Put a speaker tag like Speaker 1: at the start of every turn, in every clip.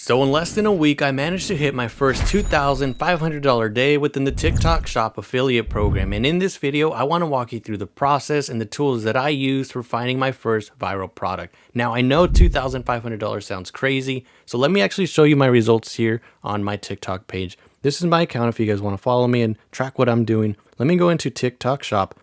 Speaker 1: So in less than a week, I managed to hit my first $2,500 day within the TikTok Shop affiliate program. And in this video, I want to walk you through the process and the tools that I used for finding my first viral product. Now, I know $2,500 sounds crazy, so let me actually show you my results here on my TikTok page. This is my account if you guys want to follow me and track what I'm doing. Let me go into TikTok Shop.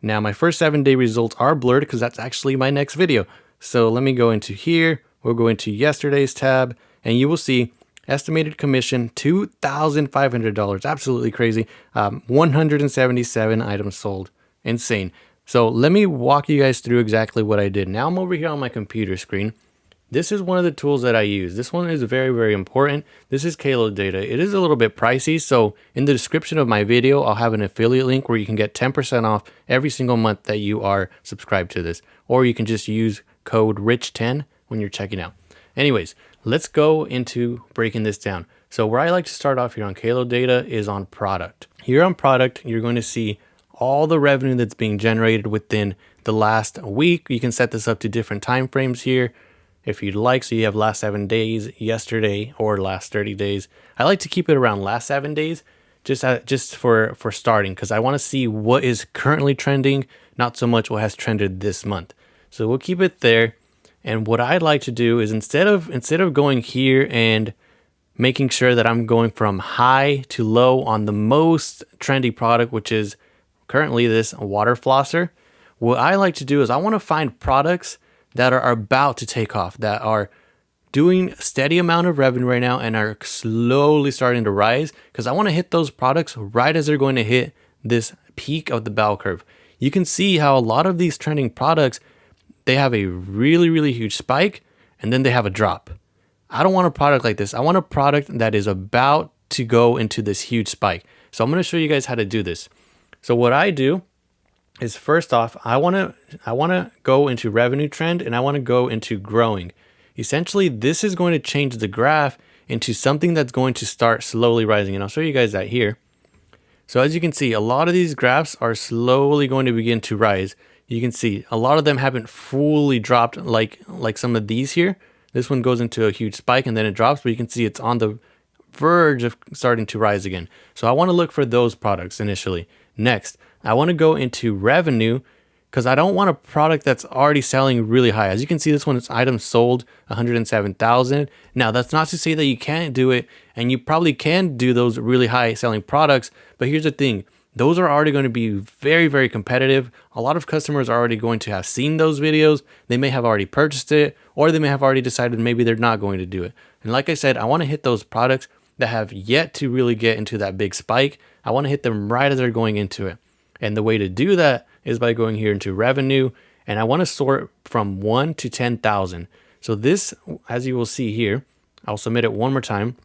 Speaker 1: Now, my first 7-day results are blurred because that's actually my next video. So let me go into here. We'll go into yesterday's tab. And you will see estimated commission, $2,500. Absolutely crazy. 177 items sold. Insane. So let me walk you guys through exactly what I did. Now I'm over here on my computer screen. This is one of the tools that I use. This one is very, very important. This is Kalo Data. It is a little bit pricey. So in the description of my video, I'll have an affiliate link where you can get 10% off every single month that you are subscribed to this. Or you can just use code RICH10 when you're checking out. Anyways, let's go into breaking this down. So where I like to start off here on Kalo Data is on product. Here on product, you're going to see all the revenue that's being generated within the last week. You can set this up to different time frames here if you'd like. So you have last 7 days, yesterday, or last 30 days. I like to keep it around last 7 days just for starting, because I want to see what is currently trending, not so much what has trended this month. So we'll keep it there. And what I'd like to do is instead of going here and making sure that I'm going from high to low on the most trendy product, which is currently this water flosser, what I like to do is I want to find products that are about to take off, that are doing a steady amount of revenue right now and are slowly starting to rise, because I want to hit those products right as they're going to hit this peak of the bell curve. You can see how a lot of these trending products, they have a really, really huge spike and then they have a drop. I don't want a product like this. I want a product that is about to go into this huge spike. So I'm going to show you guys how to do this. So what I do is, first off, I want to go into revenue trend and I want to go into growing. Essentially, this is going to change the graph into something that's going to start slowly rising. And I'll show you guys that here. So as you can see, a lot of these graphs are slowly going to begin to rise. You can see a lot of them haven't fully dropped like some of these here. This one goes into a huge spike and then it drops, but you can see it's on the verge of starting to rise again. So I want to look for those products initially. Next, I want to go into revenue because I don't want a product that's already selling really high. As you can see, this one is items sold 107,000. Now, that's not to say that you can't do it, and you probably can do those really high selling products, but here's the thing. Those are already going to be very, very competitive. A lot of customers are already going to have seen those videos. They may have already purchased it, or they may have already decided maybe they're not going to do it. And like I said, I want to hit those products that have yet to really get into that big spike. I want to hit them right as they're going into it. And the way to do that is by going here into revenue, and I want to sort from 1 to 10,000. So this, as you will see here, I'll submit it one more time.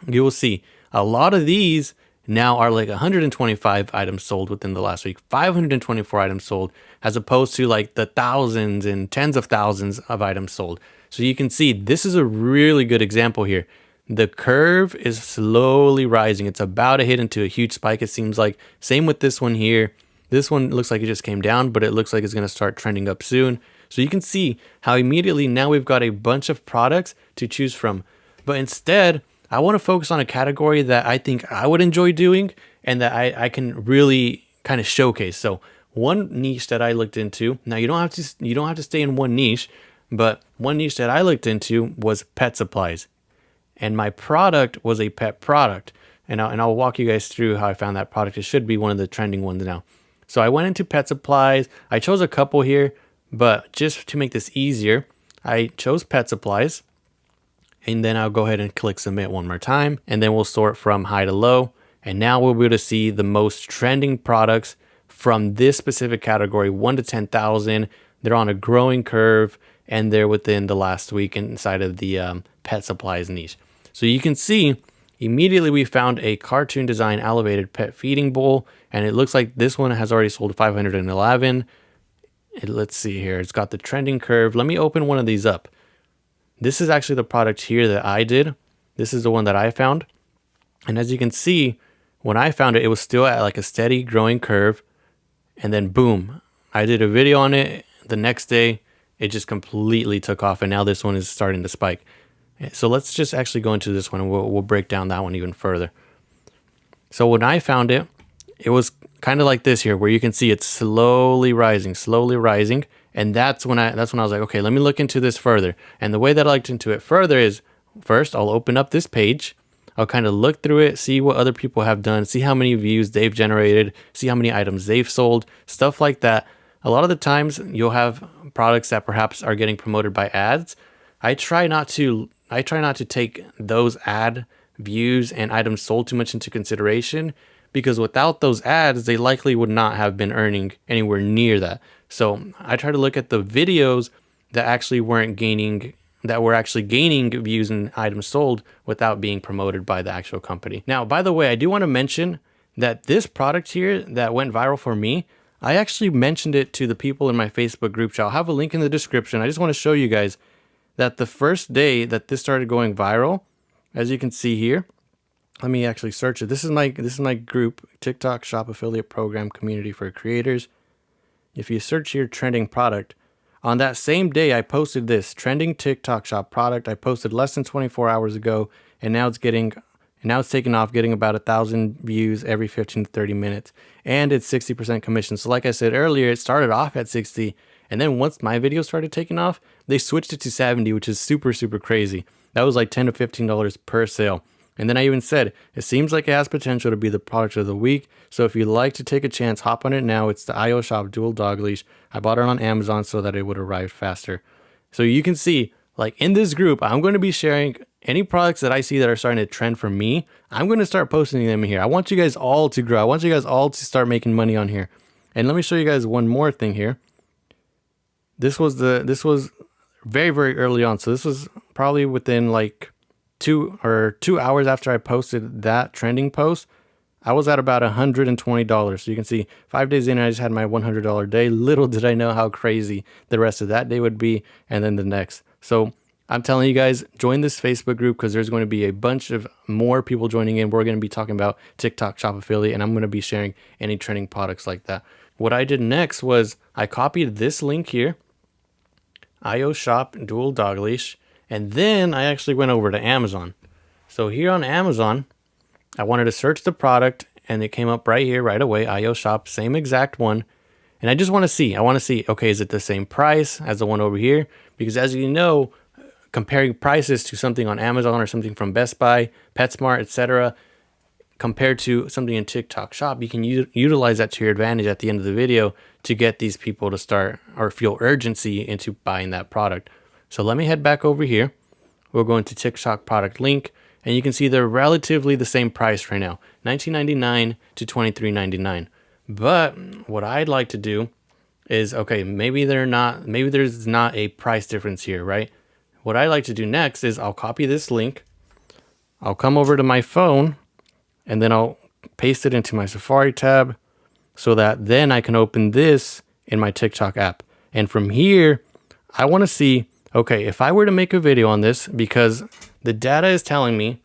Speaker 1: You will see a lot of these now are like 125 items sold within the last week, 524 items sold, as opposed to like the thousands and tens of thousands of items sold. So you can see this is a really good example here. The curve is slowly rising. It's about to hit into a huge spike, it seems like. Same with this one here. This one looks like it just came down, but it looks like it's going to start trending up soon. So you can see how immediately now we've got a bunch of products to choose from. But instead, I want to focus on a category that I think I would enjoy doing and that I can really kind of showcase. So one niche that I looked into, now you don't have to stay in one niche, but one niche that I looked into was pet supplies. And my product was a pet product. And I'll walk you guys through how I found that product. It should be one of the trending ones now. So I went into pet supplies. I chose a couple here, but just to make this easier, I chose pet supplies. And then I'll go ahead and click submit one more time. And then we'll sort from high to low. And now we'll be able to see the most trending products from this specific category, 1 to 10,000. They're on a growing curve and they're within the last week inside of the pet supplies niche. So you can see immediately we found a cartoon design elevated pet feeding bowl. And it looks like this one has already sold 511. Let's see here. It's got the trending curve. Let me open one of these up. This is actually the product here that I did. This is the one that I found. And as you can see, when I found it, it was still at like a steady growing curve. And then boom, I did a video on it. The next day, it just completely took off. And now this one is starting to spike. So let's just actually go into this one and we'll break down that one even further. So when I found it, it was kind of like this here, where you can see it's slowly rising. And that's when I was like, okay, let me look into this further. And the way that I looked into it further is, first I'll open up this page. I'll kind of look through it, see what other people have done, see how many views they've generated, see how many items they've sold, stuff like that. A lot of the times you'll have products that perhaps are getting promoted by ads. I try not to take those ad views and items sold too much into consideration, because without those ads, they likely would not have been earning anywhere near that. So I try to look at the videos that actually were actually gaining views and items sold without being promoted by the actual company. Now, by the way, I do want to mention that this product here that went viral for me, I actually mentioned it to the people in my Facebook group chat. I'll have a link in the description. I just want to show you guys that the first day that this started going viral, as you can see here, let me actually search it. This is my group, TikTok Shop Affiliate Program Community for Creators. If you search here, trending product, on that same day I posted this trending TikTok Shop product. I posted less than 24 hours ago, and now it's taking off, getting about 1,000 views every 15 to 30 minutes, and it's 60% commission. So like I said earlier, it started off at 60, and then once my video started taking off, they switched it to 70, which is super crazy. That was like $10 to $15 per sale. And then I even said, it seems like it has potential to be the product of the week. So if you'd like to take a chance, hop on it now. It's the IO Shop Dual Dog Leash. I bought it on Amazon so that it would arrive faster. So you can see, like in this group, I'm going to be sharing any products that I see that are starting to trend for me. I'm going to start posting them here. I want you guys all to grow. I want you guys all to start making money on here. And let me show you guys one more thing here. This was very early on. So this was probably within like 2 hours after I posted that trending post. I was at about $120. So you can see 5 days in, I just had my $100 day. Little did I know how crazy the rest of that day would be, and then the next. So I'm telling you guys, join this Facebook group, because there's going to be a bunch of more people joining in. We're going to be talking about TikTok Shop Affiliate, and I'm going to be sharing any trending products like that. What I did next was I copied this link here, IO Shop Dual Dog Leash, and then I actually went over to Amazon. So here on Amazon, I wanted to search the product, and it came up right here right away, IO Shop, same exact one. And I just want to see, okay, is it the same price as the one over here? Because as you know, comparing prices to something on Amazon or something from Best Buy, PetSmart, etc., compared to something in TikTok Shop, you can utilize that to your advantage at the end of the video to get these people to start or feel urgency into buying that product. So let me head back over here. We'll go into TikTok product link, and you can see they're relatively the same price right now, $19.99 to $23.99. But what I'd like to do is, okay, maybe there's not a price difference here, right? What I like to do next is I'll copy this link. I'll come over to my phone, and then I'll paste it into my Safari tab so that then I can open this in my TikTok app. And from here, I want to see, okay, if I were to make a video on this, because the data is telling me,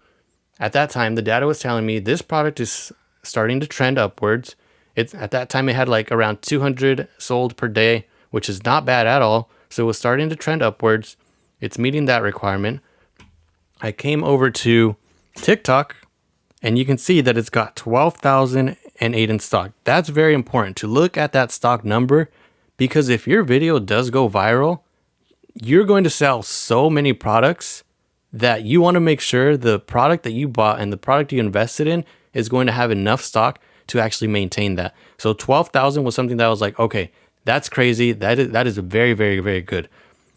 Speaker 1: at that time, the data was telling me this product is starting to trend upwards. At that time, it had like around 200 sold per day, which is not bad at all. So it was starting to trend upwards. It's meeting that requirement. I came over to TikTok, and you can see that it's got 12,008 in stock. That's very important to look at that stock number, because if your video does go viral, you're going to sell so many products that you want to make sure the product that you bought and the product you invested in is going to have enough stock to actually maintain that. So 12,000 was something that I was like, okay, that's crazy. That is very good.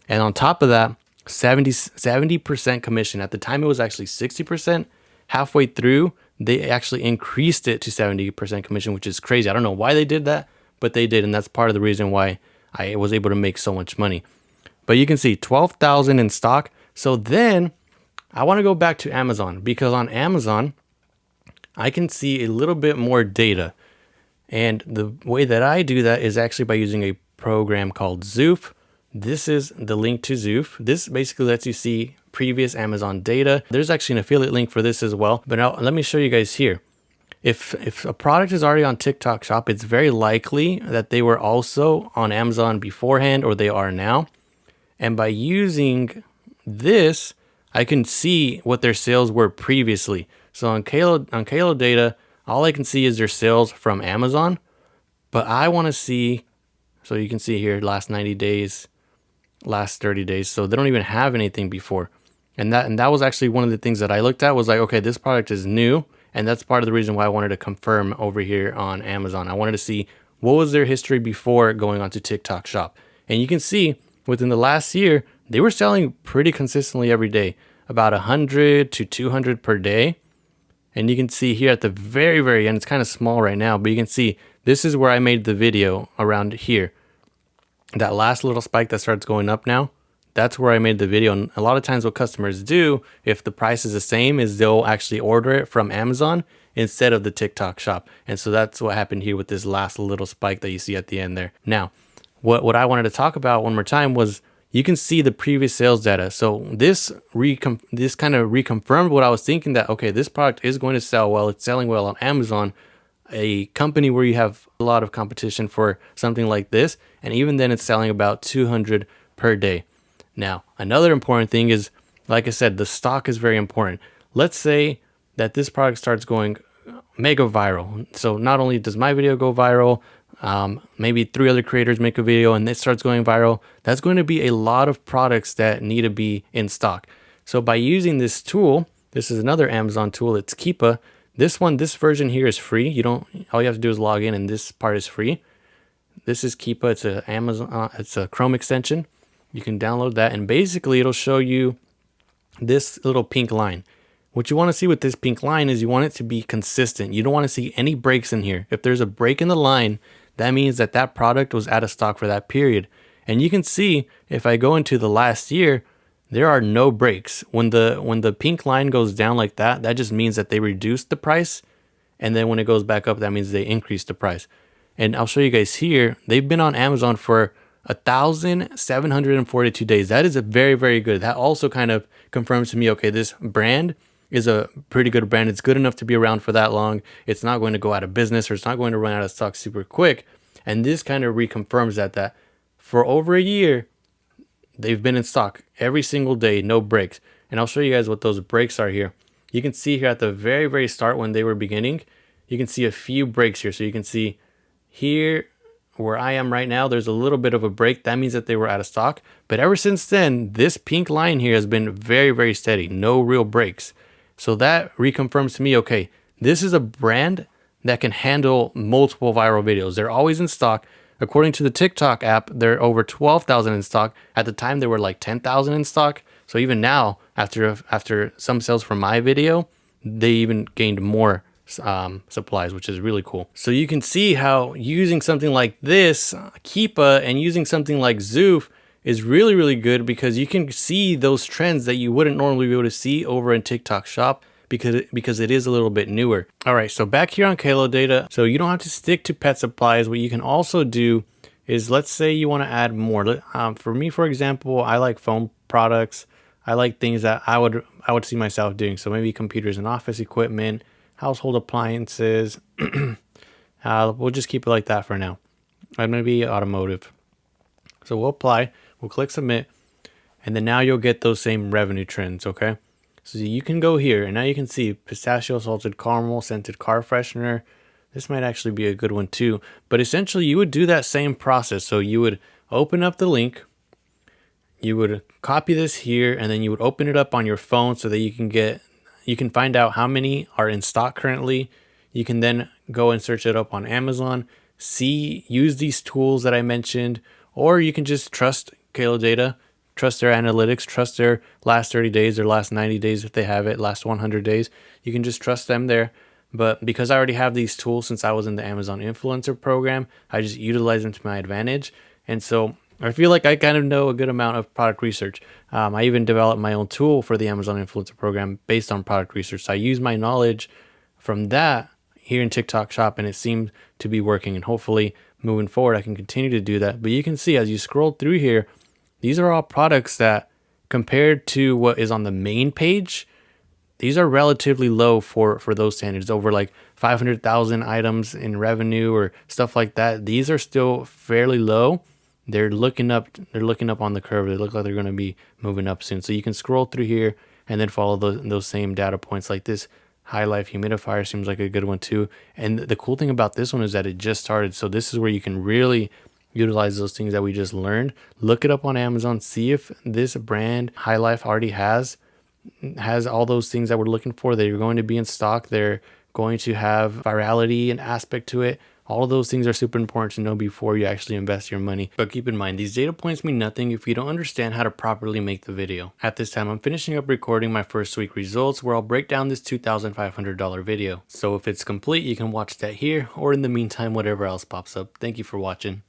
Speaker 1: And on top of that, 70% commission. At the time, it was actually 60%. Halfway through, they actually increased it to 70% commission, which is crazy. I don't know why they did that, but they did. And that's part of the reason why I was able to make so much money. But you can see 12,000 in stock. So then I want to go back to Amazon, because on Amazon, I can see a little bit more data. And the way that I do that is actually by using a program called Zoof. This is the link to Zoof. This basically lets you see previous Amazon data. There's actually an affiliate link for this as well. But now let me show you guys here. If a product is already on TikTok Shop, it's very likely that they were also on Amazon beforehand, or they are now. And by using this, I can see what their sales were previously. So on Kalo Data, all I can see is their sales from Amazon, but I want to see, so you can see here, last 90 days, last 30 days. So they don't even have anything before. And that was actually one of the things that I looked at, was like, okay, this product is new. And that's part of the reason why I wanted to confirm over here on Amazon. I wanted to see what was their history before going onto TikTok Shop. And you can see within the last year, they were selling pretty consistently every day, about 100 to 200 per day. And you can see here at the very, very end, it's kind of small right now, but you can see this is where I made the video around here. That last little spike that starts going up now, that's where I made the video. And a lot of times what customers do, if the price is the same, is they'll actually order it from Amazon instead of the TikTok Shop. And so that's what happened here with this last little spike that you see at the end there. Now, what I wanted to talk about one more time was, you can see the previous sales data. So this kind of reconfirmed what I was thinking, that, okay, this product is going to sell well. It's selling well on Amazon, a company where you have a lot of competition for something like this. And even then it's selling about 200 per day. Now, another important thing is, like I said, the stock is very important. Let's say that this product starts going mega viral. So not only does my video go viral, maybe 3 other creators make a video and it starts going viral. That's going to be a lot of products that need to be in stock. So by using this tool, this is another Amazon tool, it's Keepa. This version here is free. All you have to do is log in, and this part is free. This is Keepa. It's a Amazon, it's a Chrome extension. You can download that, and basically it'll show you this little pink line. What you want to see with this pink line is you want it to be consistent. You don't want to see any breaks in here. If there's a break in the line, that means that that product was out of stock for that period. And you can see, if I go into the last year, there are no breaks. When the pink line goes down like that, that just means that they reduced the price. And then when it goes back up, that means they increased the price. And I'll show you guys here, they've been on Amazon for 1,742 days. That is a very, very good. That also kind of confirms to me, okay, this brand is a pretty good brand. It's good enough to be around for that long. It's not going to go out of business, or it's not going to run out of stock super quick. And this kind of reconfirms that for over a year, they've been in stock every single day, no breaks. And I'll show you guys what those breaks are here. You can see here at the very, very start when they were beginning, you can see a few breaks here. So you can see here where I am right now, there's a little bit of a break. That means that they were out of stock. But ever since then, this pink line here has been very, very steady. No real breaks. So that reconfirms to me, okay, this is a brand that can handle multiple viral videos. They're always in stock. According to the TikTok app, they're over 12,000 in stock. At the time, they were like 10,000 in stock. So even now, after some sales from my video, they even gained more supplies, which is really cool. So you can see how using something like this, Keepa, and using something like Zoof is really, really good, because you can see those trends that you wouldn't normally be able to see over in TikTok Shop, because it is a little bit newer. All right, so back here on Kalo Data, so you don't have to stick to pet supplies. What you can also do is, let's say you want to add more. For me, for example, I like phone products. I like things that I would see myself doing. So maybe computers and office equipment, household appliances. We'll just keep it like that for now. I'm going to be automotive. So we'll apply, we'll click submit, and then now you'll get those same revenue trends, okay? So you can go here, and now you can see pistachio, salted caramel, scented car freshener. This might actually be a good one too. But essentially, you would do that same process. So you would open up the link, you would copy this here, and then you would open it up on your phone so that you can find out how many are in stock currently. You can then go and search it up on Amazon, use these tools that I mentioned, or you can just trust Kalo Data, trust their analytics, trust their last 30 days, their last 90 days if they have it, last 100 days. You can just trust them there. But because I already have these tools since I was in the Amazon Influencer program, I just utilize them to my advantage. And so I feel like I kind of know a good amount of product research. I even developed my own tool for the Amazon Influencer program based on product research. So I use my knowledge from that here in TikTok Shop, and it seemed to be working. And hopefully moving forward, I can continue to do that. But you can see as you scroll through here, these are all products that, compared to what is on the main page, these are relatively low for those standards. Over like 500,000 items in revenue or stuff like that. These are still fairly low. They're looking up on the curve. They look like they're going to be moving up soon. So you can scroll through here and then follow those same data points. Like this High Life humidifier seems like a good one too. And the cool thing about this one is that it just started, so this is where you can really utilize those things that we just learned. Look it up on Amazon, see if this brand High Life already has all those things that we're looking for. They're going to be in stock. They're going to have virality and aspect to it. All of those things are super important to know before you actually invest your money. But keep in mind, these data points mean nothing if you don't understand how to properly make the video. At this time, I'm finishing up recording my first week results where I'll break down this $2,500 video. So if it's complete, you can watch that here, or in the meantime, whatever else pops up. Thank you for watching.